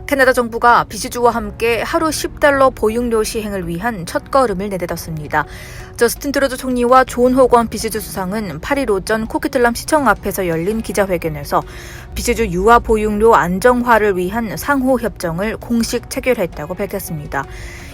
캐나다 정부가 비시주와 함께 하루 $10 보육료 시행을 위한 첫걸음을 내딛었습니다. 저스틴 트루도 총리와 존 호건 비시주 수상은 8일 오전 코키틀람 시청 앞에서 열린 기자회견에서 비시주 유아 보육료 안정화를 위한 상호 협정을 공식 체결했다고 밝혔습니다.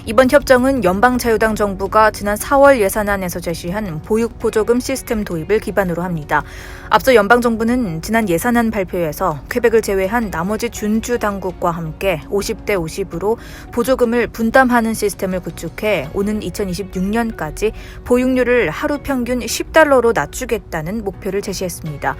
이번 협정은 연방자유당 정부가 지난 4월 예산안에서 제시한 보육보조금 시스템 도입을 기반으로 합니다. 앞서 연방정부는 지난 예산안 발표에서 퀘벡을 제외한 나머지 준주 당국과 함께 50대 50으로 보조금을 분담하는 시스템을 구축해 오는 2026년까지 보육료를 하루 평균 $10로 낮추겠다는 목표를 제시했습니다.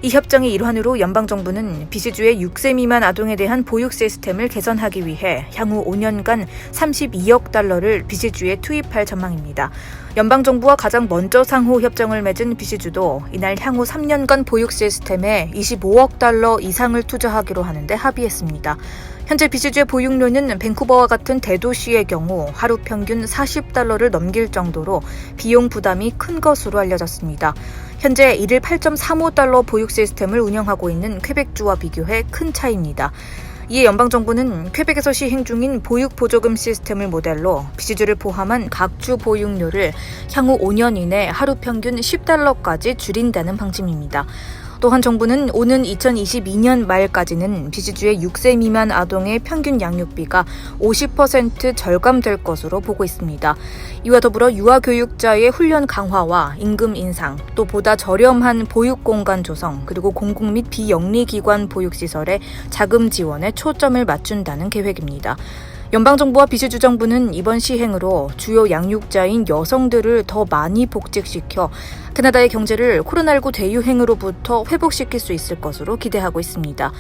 이 협정의 일환으로 연방정부는 비시주의 6세 미만 아동에 대한 보육 시스템을 개선하기 위해 향후 5년간 $32억 비시주에 투입할 전망입니다. 연방정부와 가장 먼저 상호 협정을 맺은 비시주도 이날 향후 3년간 보육 시스템에 $25억 이상을 투자하기로 하는데 합의했습니다. 현재 비시주의 보육료는 밴쿠버와 같은 대도시의 경우 하루 평균 $40를 넘길 정도로 비용 부담이 큰 것으로 알려졌습니다. 현재 일일 $8.35 보육 시스템을 운영하고 있는 퀘벡주와 비교해 큰 차이입니다. 이에 연방정부는 퀘벡에서 시행 중인 보육보조금 시스템을 모델로 비시주를 포함한 각 주 보육료를 향후 5년 이내 하루 평균 $10까지 줄인다는 방침입니다. 또한 정부는 오는 2022년 말까지는 비시주의 6세 미만 아동의 평균 양육비가 50% 절감될 것으로 보고 있습니다. 이와 더불어 유아교육자의 훈련 강화와 임금 인상, 또 보다 저렴한 보육공간 조성, 그리고 공공 및 비영리기관 보육시설의 자금 지원에 초점을 맞춘다는 계획입니다. 연방정부와 비시주 정부는 이번 시행으로 주요 양육자인 여성들을 더 많이 복직시켜 캐나다의 경제를 코로나19 대유행으로부터 회복시킬 수 있을 것으로 기대하고 있습니다.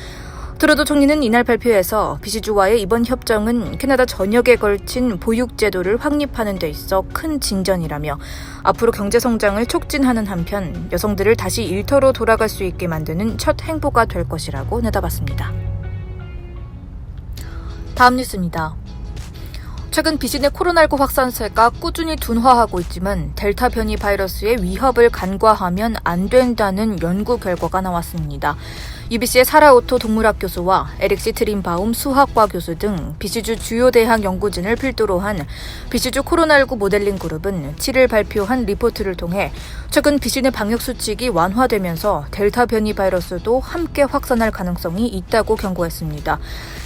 트루도 총리는 이날 발표에서 비시주와의 이번 협정은 캐나다 전역에 걸친 보육제도를 확립하는 데 있어 큰 진전이라며 앞으로 경제성장을 촉진하는 한편 여성들을 다시 일터로 돌아갈 수 있게 만드는 첫 행보가 될 것이라고 내다봤습니다. 다음 뉴스입니다. 최근 비시내 코로나19 확산세가 꾸준히 둔화하고 있지만 델타 변이 바이러스의 위협을 간과하면 안 된다는 연구 결과가 나왔습니다. UBC의 사라 오토 동물학 교수와 에릭 시 트린바움 수학과 교수 등 비시주 주요 대학 연구진을 필두로 한 비시주 코로나19 모델링 그룹은 7일 발표한 리포트를 통해 최근 비시내 방역 수칙이 완화되면서 델타 변이 바이러스도 함께 확산할 가능성이 있다고 경고했습니다.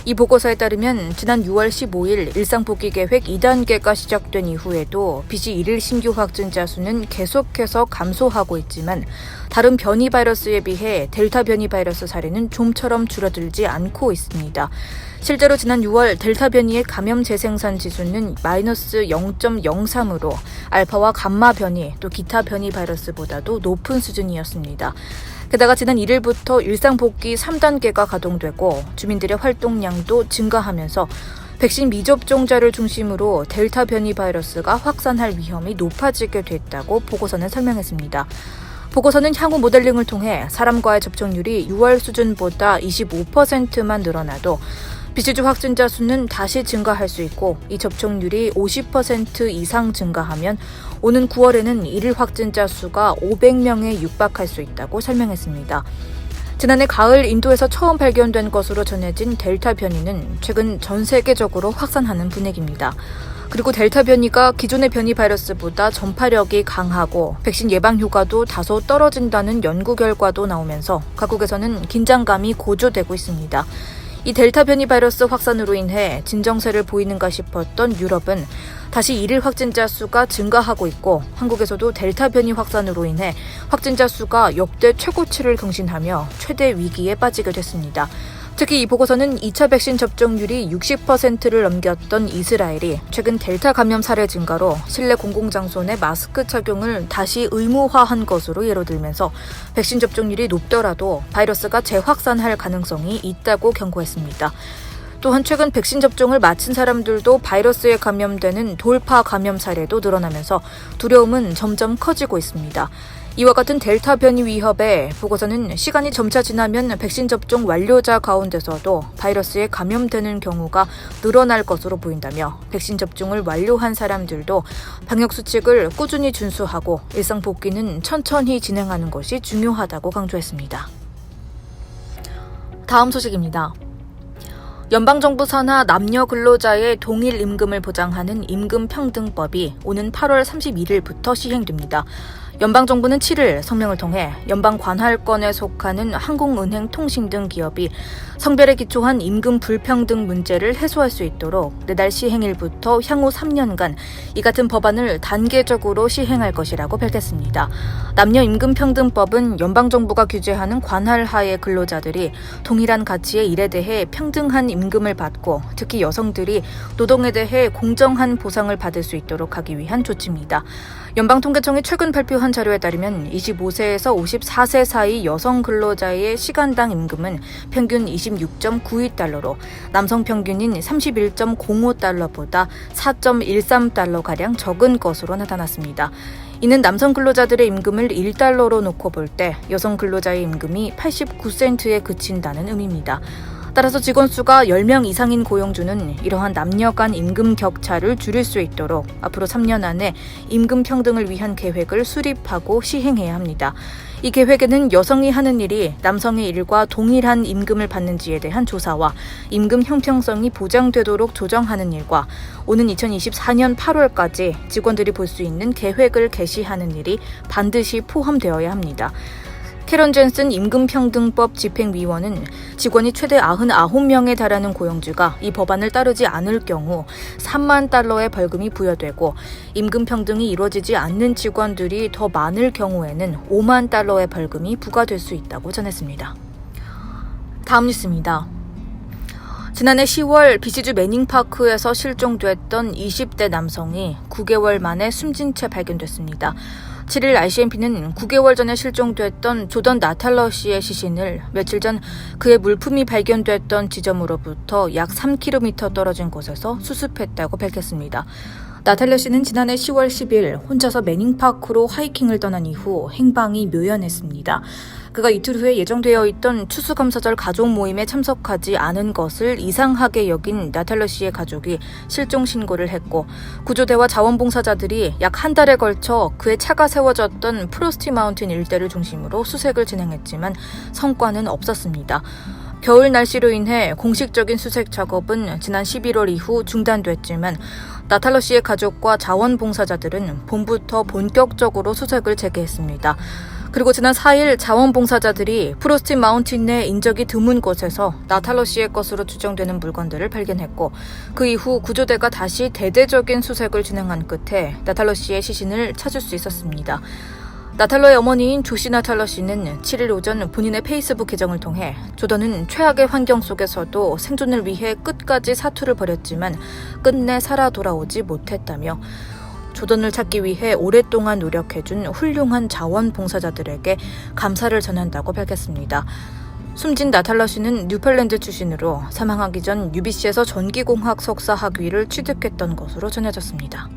이 보고서에 따르면 지난 6월 15일 일상복귀 계획 2단계가 시작된 이후에도 비시 1일 신규 확진자 수는 계속해서 감소하고 있지만 다른 변이 바이러스에 비해 델타 변이 바이러스 사례는 좀처럼 줄어들지 않고 있습니다. 실제로 지난 6월 델타 변이의 감염 재생산 지수는 마이너스 0.03으로 알파와 감마 변이 또 기타 변이 바이러스보다도 높은 수준이었습니다. 게다가 지난 1일부터 일상복귀 3단계가 가동되고 주민들의 활동량도 증가하면서 백신 미접종자를 중심으로 델타 변이 바이러스가 확산할 위험이 높아지게 됐다고 보고서는 설명했습니다. 보고서는 향후 모델링을 통해 사람과의 접촉률이 6월 수준보다 25%만 늘어나도 비시주 확진자 수는 다시 증가할 수 있고 이 접촉률이 50% 이상 증가하면 오는 9월에는 일일 확진자 수가 500명에 육박할 수 있다고 설명했습니다. 지난해 가을 인도에서 처음 발견된 것으로 전해진 델타 변이는 최근 전 세계적으로 확산하는 분위기입니다. 그리고 델타 변이가 기존의 변이 바이러스보다 전파력이 강하고 백신 예방 효과도 다소 떨어진다는 연구 결과도 나오면서 각국에서는 긴장감이 고조되고 있습니다. 이 델타 변이 바이러스 확산으로 인해 진정세를 보이는가 싶었던 유럽은 다시 일일 확진자 수가 증가하고 있고 한국에서도 델타 변이 확산으로 인해 확진자 수가 역대 최고치를 경신하며 최대 위기에 빠지게 됐습니다. 특히 이 보고서는 2차 백신 접종률이 60%를 넘겼던 이스라엘이 최근 델타 감염 사례 증가로 실내 공공장소 내 마스크 착용을 다시 의무화한 것으로 예로 들면서 백신 접종률이 높더라도 바이러스가 재확산할 가능성이 있다고 경고했습니다. 또한 최근 백신 접종을 마친 사람들도 바이러스에 감염되는 돌파 감염 사례도 늘어나면서 두려움은 점점 커지고 있습니다. 이와 같은 델타 변이 위협에 보고서는 시간이 점차 지나면 백신 접종 완료자 가운데서도 바이러스에 감염되는 경우가 늘어날 것으로 보인다며 백신 접종을 완료한 사람들도 방역 수칙을 꾸준히 준수하고 일상 복귀는 천천히 진행하는 것이 중요하다고 강조했습니다. 다음 소식입니다. 연방정부 산하 남녀 근로자의 동일 임금을 보장하는 임금평등법이 오는 8월 31일부터 시행됩니다. 연방정부는 7일 성명을 통해 연방 관할권에 속하는 항공은행, 통신 등 기업이 성별에 기초한 임금 불평등 문제를 해소할 수 있도록 내달 시행일부터 향후 3년간 이 같은 법안을 단계적으로 시행할 것이라고 밝혔습니다. 남녀임금평등법은 연방정부가 규제하는 관할하의 근로자들이 동일한 가치의 일에 대해 평등한 임금을 받고 특히 여성들이 노동에 대해 공정한 보상을 받을 수 있도록 하기 위한 조치입니다. 연방통계청이 최근 발표한 자료에 따르면 25세에서 54세 사이 여성 근로자의 시간당 임금은 평균 26.92달러로 남성 평균인 31.05달러보다 4.13달러가량 적은 것으로 나타났습니다. 이는 남성 근로자들의 임금을 1달러로 놓고 볼 때 여성 근로자의 임금이 89센트에 그친다는 의미입니다. 따라서 직원 수가 10명 이상인 고용주는 이러한 남녀 간 임금 격차를 줄일 수 있도록 앞으로 3년 안에 임금 평등을 위한 계획을 수립하고 시행해야 합니다. 이 계획에는 여성이 하는 일이 남성의 일과 동일한 임금을 받는지에 대한 조사와 임금 형평성이 보장되도록 조정하는 일과 오는 2024년 8월까지 직원들이 볼 수 있는 계획을 게시하는 일이 반드시 포함되어야 합니다. 캐런 젠슨 임금평등법 집행위원은 직원이 최대 99명에 달하는 고용주가 이 법안을 따르지 않을 경우 3만 달러의 벌금이 부여되고 임금평등이 이루어지지 않는 직원들이 더 많을 경우에는 5만 달러의 벌금이 부과될 수 있다고 전했습니다. 다음 뉴스입니다. 지난해 10월 BC주 매닝파크에서 실종됐던 20대 남성이 9개월 만에 숨진 채 발견됐습니다. 7일 RCMP는 9개월 전에 실종됐던 조던 나탈러 씨의 시신을 며칠 전 그의 물품이 발견됐던 지점으로부터 약 3km 떨어진 곳에서 수습했다고 밝혔습니다. 나탈러 씨는 지난해 10월 10일 혼자서 매닝파크로 하이킹을 떠난 이후 행방이 묘연했습니다. 그가 이틀 후에 예정되어 있던 추수감사절 가족 모임에 참석하지 않은 것을 이상하게 여긴 나탈러 씨의 가족이 실종 신고를 했고 구조대와 자원봉사자들이 약 한 달에 걸쳐 그의 차가 세워졌던 프로스티 마운틴 일대를 중심으로 수색을 진행했지만 성과는 없었습니다. 겨울 날씨로 인해 공식적인 수색 작업은 지난 11월 이후 중단됐지만 나탈러 씨의 가족과 자원봉사자들은 봄부터 본격적으로 수색을 재개했습니다. 그리고 지난 4일 자원봉사자들이 프로스티 마운틴 내 인적이 드문 곳에서 나탈러 씨의 것으로 추정되는 물건들을 발견했고 그 이후 구조대가 다시 대대적인 수색을 진행한 끝에 나탈러 씨의 시신을 찾을 수 있었습니다. 나탈러의 어머니인 조시 나탈러 씨는 7일 오전 본인의 페이스북 계정을 통해 조던은 최악의 환경 속에서도 생존을 위해 끝까지 사투를 벌였지만 끝내 살아 돌아오지 못했다며 조던을 찾기 위해 오랫동안 노력해준 훌륭한 자원봉사자들에게 감사를 전한다고 밝혔습니다. 숨진 나탈러 씨는 뉴팔랜드 출신으로 사망하기 전 UBC에서 전기공학 석사 학위를 취득했던 것으로 전해졌습니다.